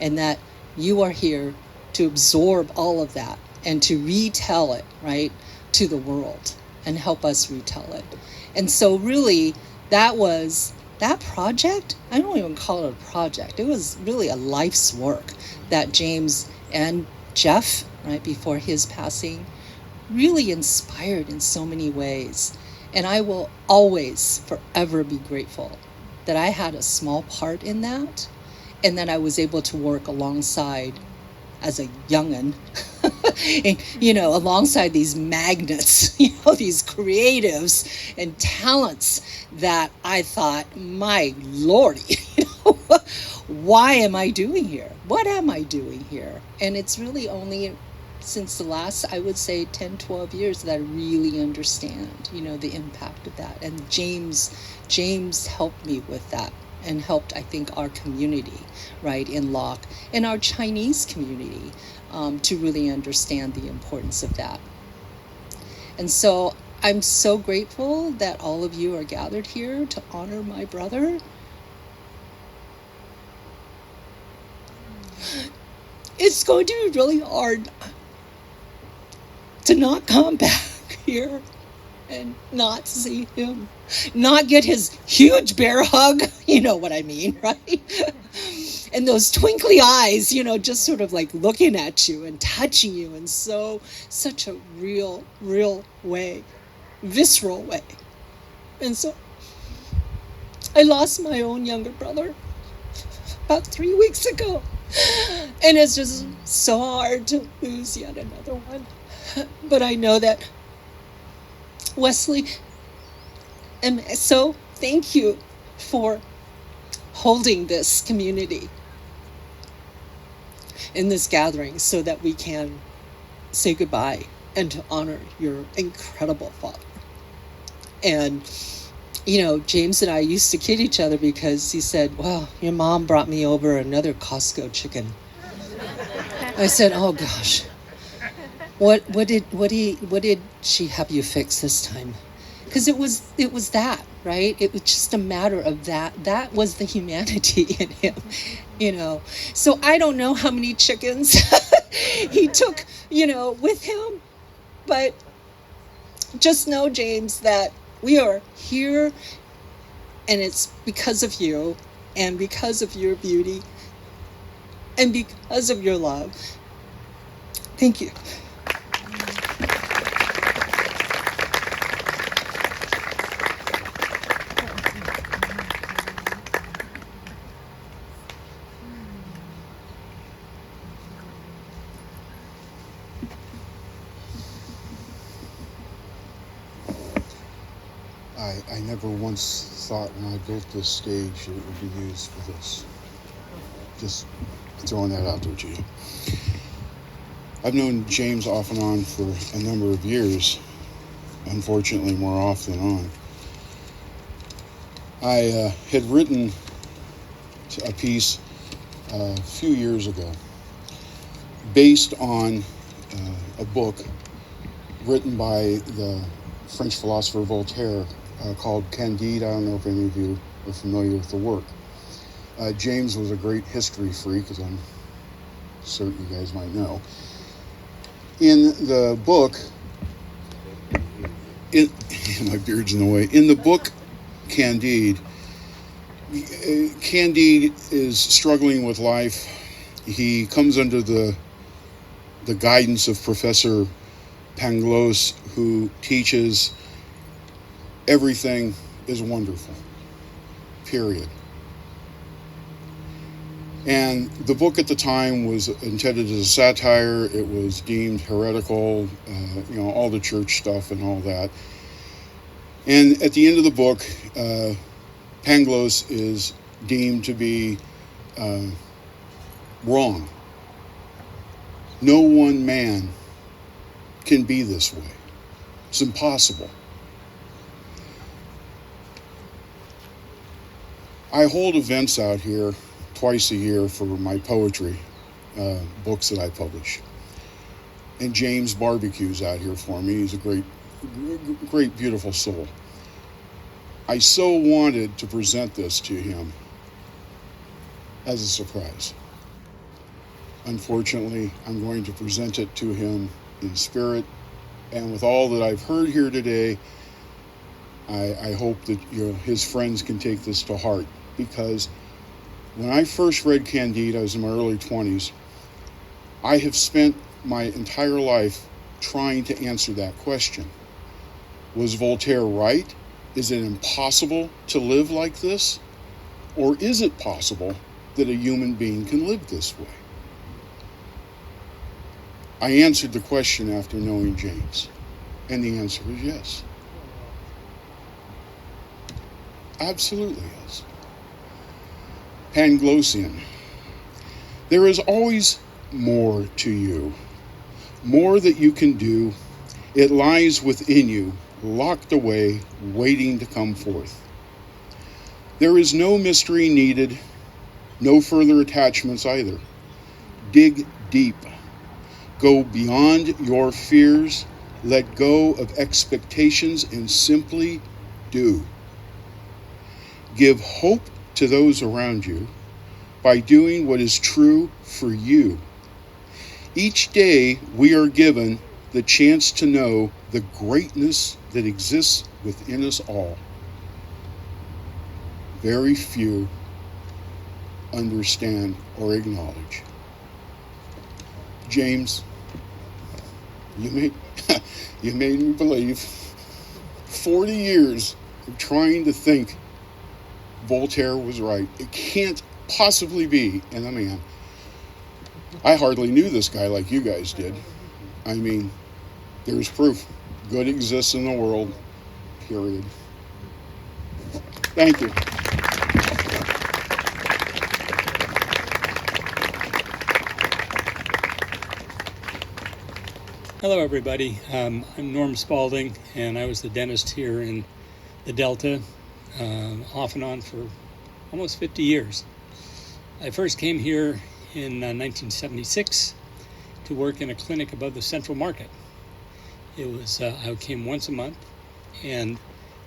and that you are here to absorb all of that and to retell it, right, to the world and help us retell it. And so really that project, I don't even call it a project, it was really a life's work that James and Jeff, right before his passing, really inspired in so many ways. And I will always forever be grateful that I had a small part in that, and that I was able to work alongside as a young'un, and, you know, alongside these magnets, you know, these creatives and talents that I thought, my lordy, you know, why am I doing here? What am I doing here? And it's really only since the last, I would say, 10, 12 years that I really understand, you know, the impact of that. And James helped me with that, and helped, I think, our community, right, in Locke, and our Chinese community, to really understand the importance of that. And so I'm so grateful that all of you are gathered here to honor my brother. It's going to be really hard to not come back here and not see him, not get his huge bear hug, you know what I mean, right? And those twinkly eyes, you know, just sort of like looking at you and touching you in such a real way, visceral way. And so I lost my own younger brother about 3 weeks ago. And it's just so hard to lose yet another one. But I know that Wesley, and so thank you for holding this community in this gathering so that we can say goodbye and to honor your incredible father. And, you know, James and I used to kid each other because he said, well, your mom brought me over another Costco chicken. I said, oh gosh, what did she have you fix this time? Because it was that, right? It was just a matter of that was the humanity in him, you know. So I don't know how many chickens he took, you know, with him, but just know, James, that we are here, and it's because of you, and because of your beauty, and because of your love. Thank you. I never once thought when I built this stage it would be used for this. Just throwing that out there to you. I've known James off and on for a number of years, unfortunately more off than on. I had written a piece a few years ago based on a book written by the French philosopher Voltaire called Candide. I don't know if any of you are familiar with the work. James was a great history freak, as I'm certain you guys might know. In the book, my beard's in the way. In the book Candide, Candide is struggling with life. He comes under the guidance of Professor Pangloss, who teaches everything is wonderful, period. And the book at the time was intended as a satire. It was deemed heretical, you know, all the church stuff and all that. And at the end of the book, Pangloss is deemed to be wrong. No one man can be this way. It's impossible. I hold events out here twice a year for my poetry books that I publish. And James barbecues out here for me. He's a great, beautiful soul. I so wanted to present this to him as a surprise. Unfortunately, I'm going to present it to him in spirit, and with all that I've heard here today, I hope that his friends can take this to heart, because when I first read Candide, I was in my early 20s. I have spent my entire life trying to answer that question. Was Voltaire right? Is it impossible to live like this? Or is it possible that a human being can live this way? I answered the question after knowing James, and the answer is yes. Absolutely yes. Panglossian. There is always more to you, more that you can do. It lies within you, locked away, waiting to come forth. There is no mystery needed, no further attachments either. Dig deep. Go beyond your fears, let go of expectations, and simply do. Give hope to those around you by doing what is true for you. Each day we are given the chance to know the greatness that exists within us all. Very few understand or acknowledge. James, you made me believe 40 years of trying to think Voltaire was right. It can't possibly be. And I mean, I hardly knew this guy like you guys did. I mean, there's proof. Good exists in the world, period. Thank you. Hello, everybody. I'm Norm Spalding, and I was the dentist here in the Delta, off and on for almost 50 years. I first came here in 1976 to work in a clinic above the Central Market. It was I came once a month, and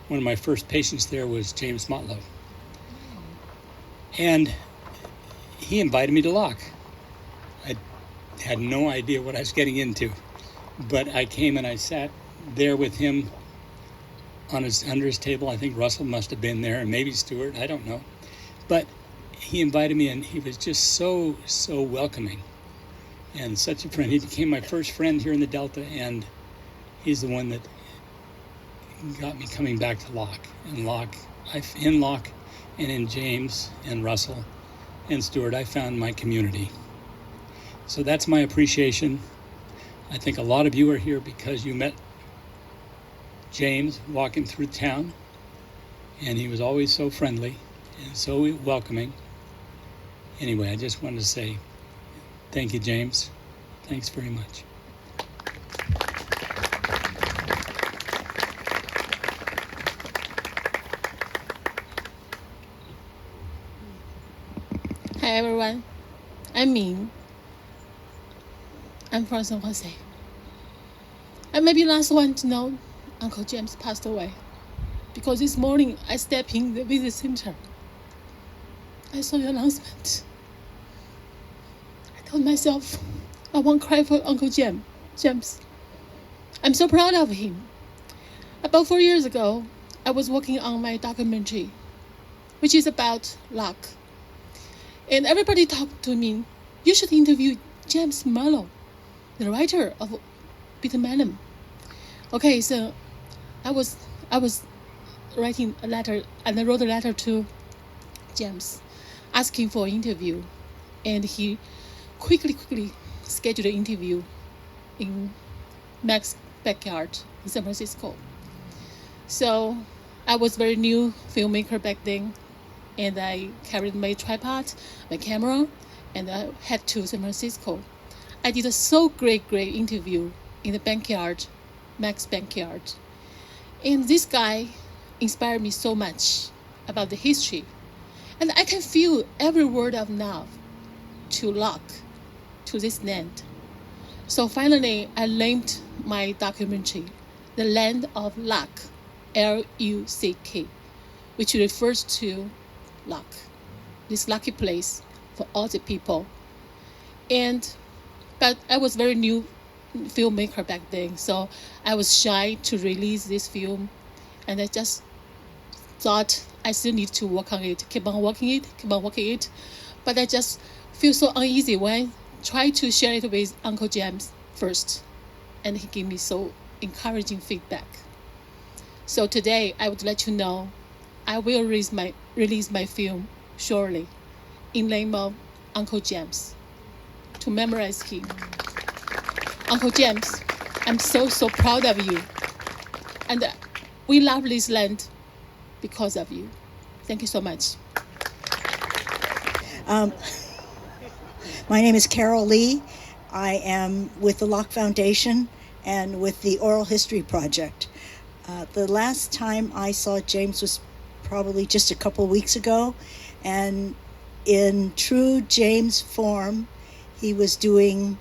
one of my first patients there was James Motlow. And he invited me to Locke. I had no idea what I was getting into. But I came and I sat there with him under his table. I think Russell must have been there, and maybe Stuart, I don't know. But he invited me, and he was just so welcoming and such a friend. He became my first friend here in the Delta, and he's the one that got me coming back to Locke. And in Locke and in James and Russell and Stuart, I found my community. So that's my appreciation. I think a lot of you are here because you met James walking through town, and he was always so friendly and so welcoming. Anyway, I just wanted to say thank you, James. Thanks very much. Hi everyone, I'm Ming. I'm from San Jose. I may be the last one to know Uncle James passed away, because this morning I stepped in the visit center. I saw the announcement. I told myself I won't cry for Uncle James. I'm so proud of him. About 4 years ago, I was working on my documentary, which is about Locke. And everybody talked to me, you should interview James Matlow, the writer of Peter Manem. Okay, so I was writing a letter, and I wrote a letter to James asking for an interview, and he quickly scheduled an interview in Mac's backyard in San Francisco. So I was very new filmmaker back then, and I carried my tripod, my camera, and I head to San Francisco. I did a so great interview in the backyard, Mac's backyard. And this guy inspired me so much about the history. And I can feel every word of love to Locke, to this land. So finally, I named my documentary, The Land of Locke, L-U-C-K, which refers to Locke, this lucky place for all the people. But I was very new filmmaker back then, so I was shy to release this film, and I just thought I still need to work on it, keep on working it. But I just feel so uneasy when I try to share it with Uncle James first, and he gave me so encouraging feedback. So today I would let you know I will release my film shortly in name of Uncle James, to memorize him. Uncle James, I'm so proud of you. And we love this land because of you. Thank you so much. My name is Carol Lee. I am with the Locke Foundation and with the Oral History Project. The last time I saw James was probably just a couple weeks ago, and in true James form, he was doing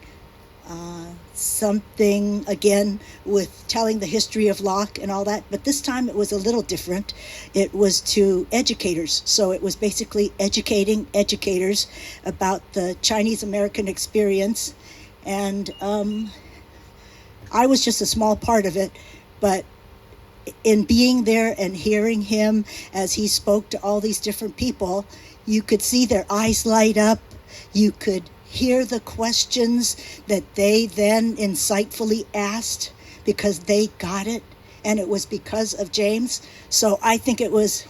something again with telling the history of Locke and all that, but this time it was a little different. It was to educators, so it was basically educating educators about the Chinese American experience, and I was just a small part of it, but in being there and hearing him as he spoke to all these different people, you could see their eyes light up. You could hear the questions that they then insightfully asked because they got it, and it was because of James. So I think it was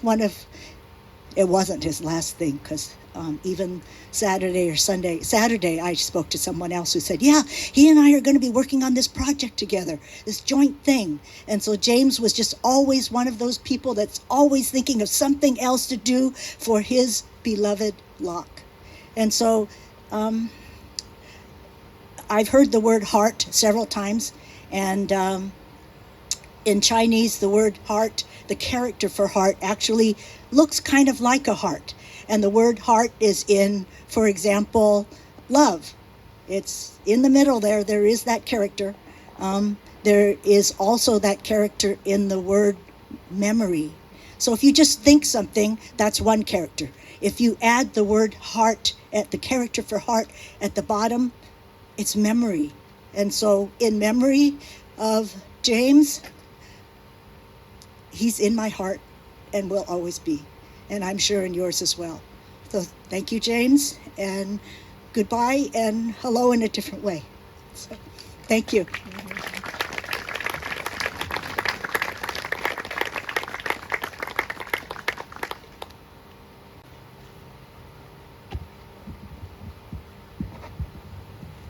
it wasn't his last thing, because even Saturday I spoke to someone else who said, yeah, he and I are going to be working on this project together, this joint thing. And so James was just always one of those people that's always thinking of something else to do for his beloved Locke. And so I've heard the word heart several times, And in Chinese, the word heart, the character for heart, actually looks kind of like a heart. And the word heart is in, for example, love. It's in the middle there. There is that character. There is also that character in the word memory. So if you just think something, that's one character. If you add the word heart, at the character for heart at the bottom, it's memory. And so in memory of James, he's in my heart and will always be. And I'm sure in yours as well. So thank you, James, and goodbye and hello in a different way. So, thank you.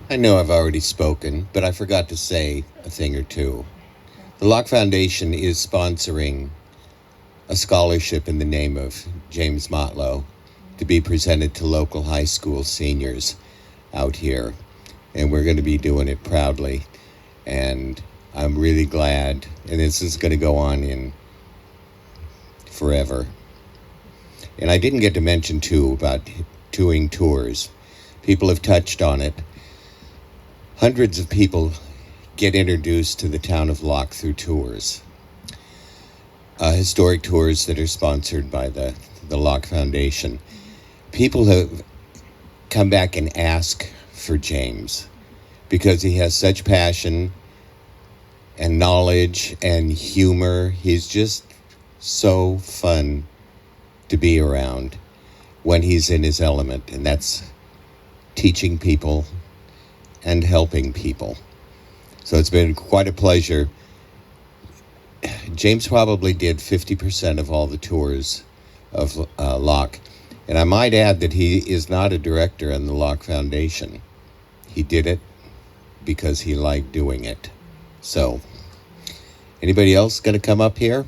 I know I've already spoken, but I forgot to say a thing or two. The Locke Foundation is sponsoring a scholarship in the name of James Motlow to be presented to local high school seniors out here. And we're going to be doing it proudly. And I'm really glad. And this is going to go on in forever. And I didn't get to mention, too, about doing tours. People have touched on it. Hundreds of people get introduced to the town of Locke through tours. Historic tours that are sponsored by the Locke Foundation. People have come back and ask for James because he has such passion and knowledge and humor. He's just so fun to be around when he's in his element, and that's teaching people and helping people. So it's been quite a pleasure. James probably did 50% of all the tours of Locke. And I might add that he is not a director in the Locke Foundation. He did it because he liked doing it. So, anybody else going to come up here?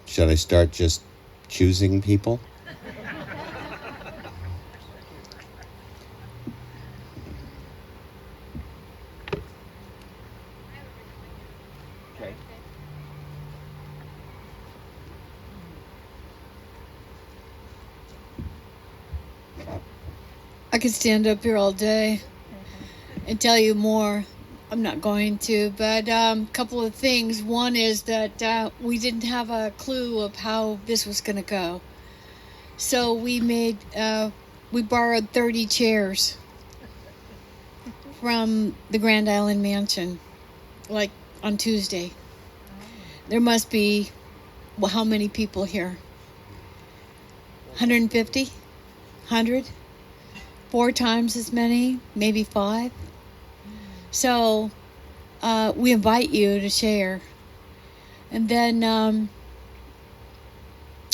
Should I start just choosing people? I could stand up here all day and tell you more. I'm not going to, but a couple of things. One is that we didn't have a clue of how this was going to go. So we borrowed 30 chairs from the Grand Island Mansion, like on Tuesday. There must be, well, how many people here? 150? 100? 4 times as many, maybe 5. So we invite you to share. And then I'm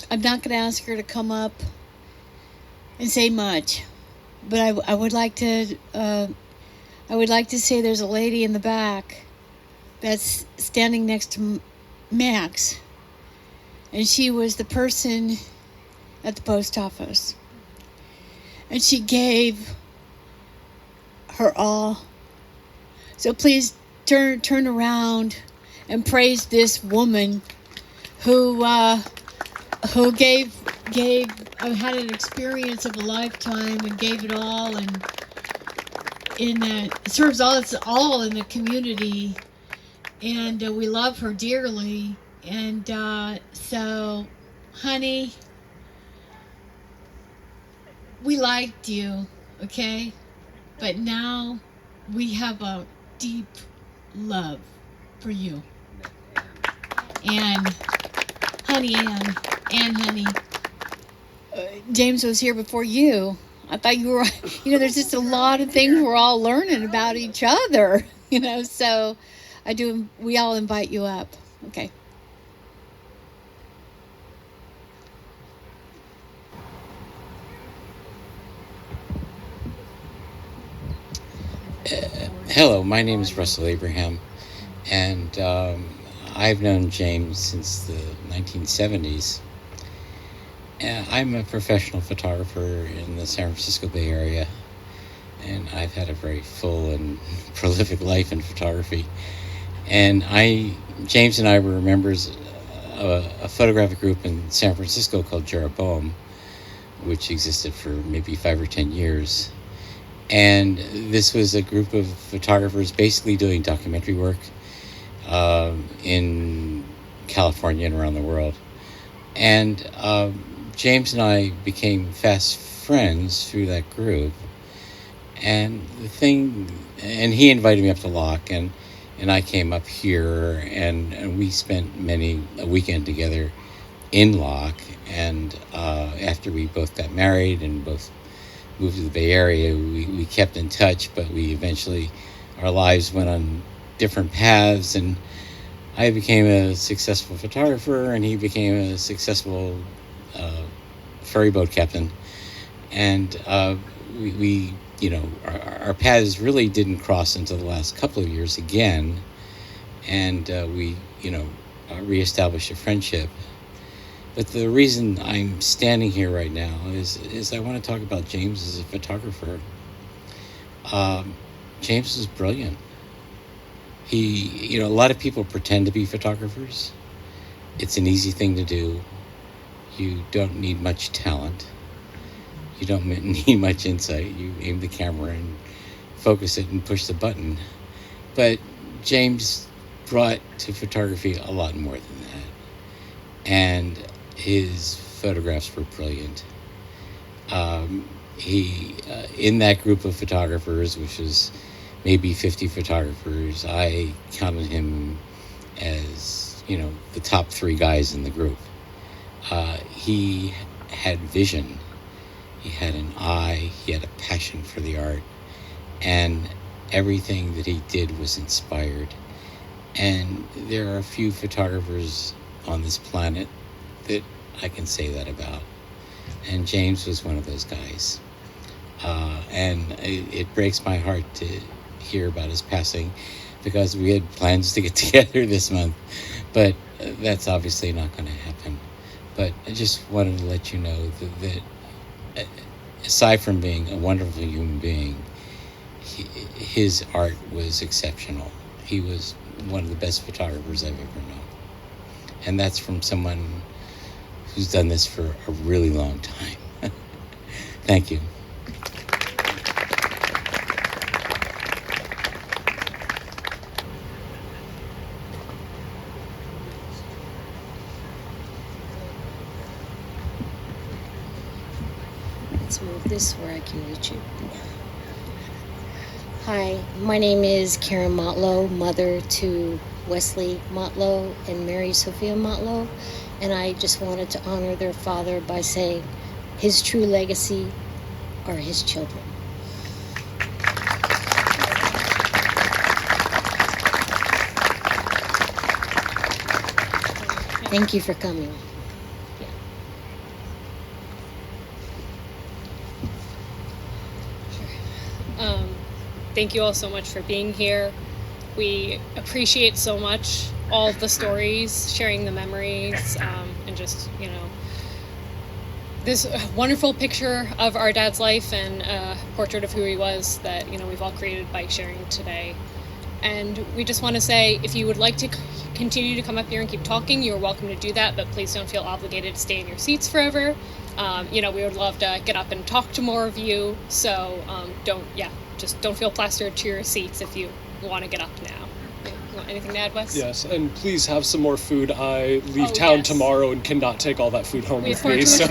not going to ask her to come up and say much, but I would like to say there's a lady in the back that's standing next to Max, and she was the person at the post office. And she gave her all. So please turn around and praise this woman who gave had an experience of a lifetime and gave it all, and serves us all in the community, and we love her dearly. And so, honey, we liked you, okay? But now we have a deep love for you. And honey, honey, James was here before you. I thought you were, there's just a lot of things we're all learning about each other, so we all invite you up. Okay. Hello, my name is Russell Abraham, and I've known James since the 1970s. I'm a professional photographer in the San Francisco Bay Area, and I've had a very full and prolific life in photography. And James and I were members of a photographic group in San Francisco called Jeroboam, which existed for maybe 5 or 10 years. And this was a group of photographers basically doing documentary work in California and around the world. And James and I became fast friends through that group. And he invited me up to Locke, and I came up here, and we spent a weekend together in Locke. And after we both got married and both moved to the Bay Area, we kept in touch, but our lives went on different paths, and I became a successful photographer, and he became a successful ferry boat captain. And we our paths really didn't cross until the last couple of years again, and we reestablished a friendship. But the reason I'm standing here right now is I want to talk about James as a photographer. James is brilliant. A lot of people pretend to be photographers. It's an easy thing to do. You don't need much talent. You don't need much insight. You aim the camera and focus it and push the button. But James brought to photography a lot more than that. And his photographs were brilliant. In that group of photographers, which was maybe 50 photographers, I counted him as, the top 3 guys in the group. He had vision. He had an eye. He had a passion for the art. And everything that he did was inspired. And there are a few photographers on this planet that I can say that about. And James was one of those guys. And it breaks my heart to hear about his passing, because we had plans to get together this month. But that's obviously not going to happen. But I just wanted to let you know that aside from being a wonderful human being, his art was exceptional. He was one of the best photographers I've ever known. And that's from someone who's done this for a really long time. Thank you. Let's move this where I can reach you. Hi, my name is Karen Motlow, mother to Wesley Motlow and Mary Sophia Motlow, and I just wanted to honor their father by saying his true legacy are his children. Thank you for coming. Thank you all so much for being here. We appreciate so much all of the stories, sharing the memories, and just, this wonderful picture of our dad's life and a portrait of who he was that, we've all created by sharing today. And we just want to say, if you would like to continue to come up here and keep talking, you're welcome to do that, but please don't feel obligated to stay in your seats forever. We would love to get up and talk to more of you, so just don't feel plastered to your seats if you want to get up now. Anything to add, Wes? Yes, and please have some more food. I leave town tomorrow and cannot take all that food home with me, so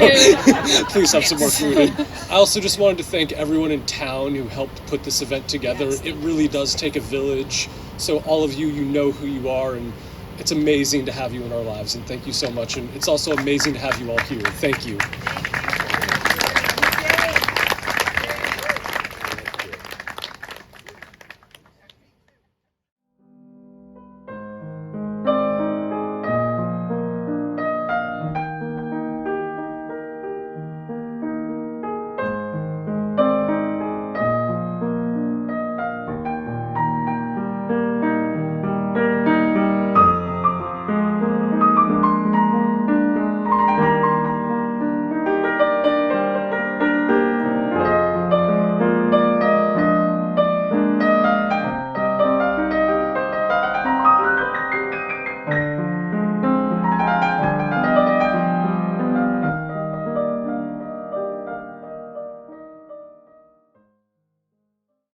please have some more food. And I also just wanted to thank everyone in town who helped put this event together. It really does take a village, so all of you know who you are, and it's amazing to have you in our lives, and thank you so much. And it's also amazing to have you all here. Thank you.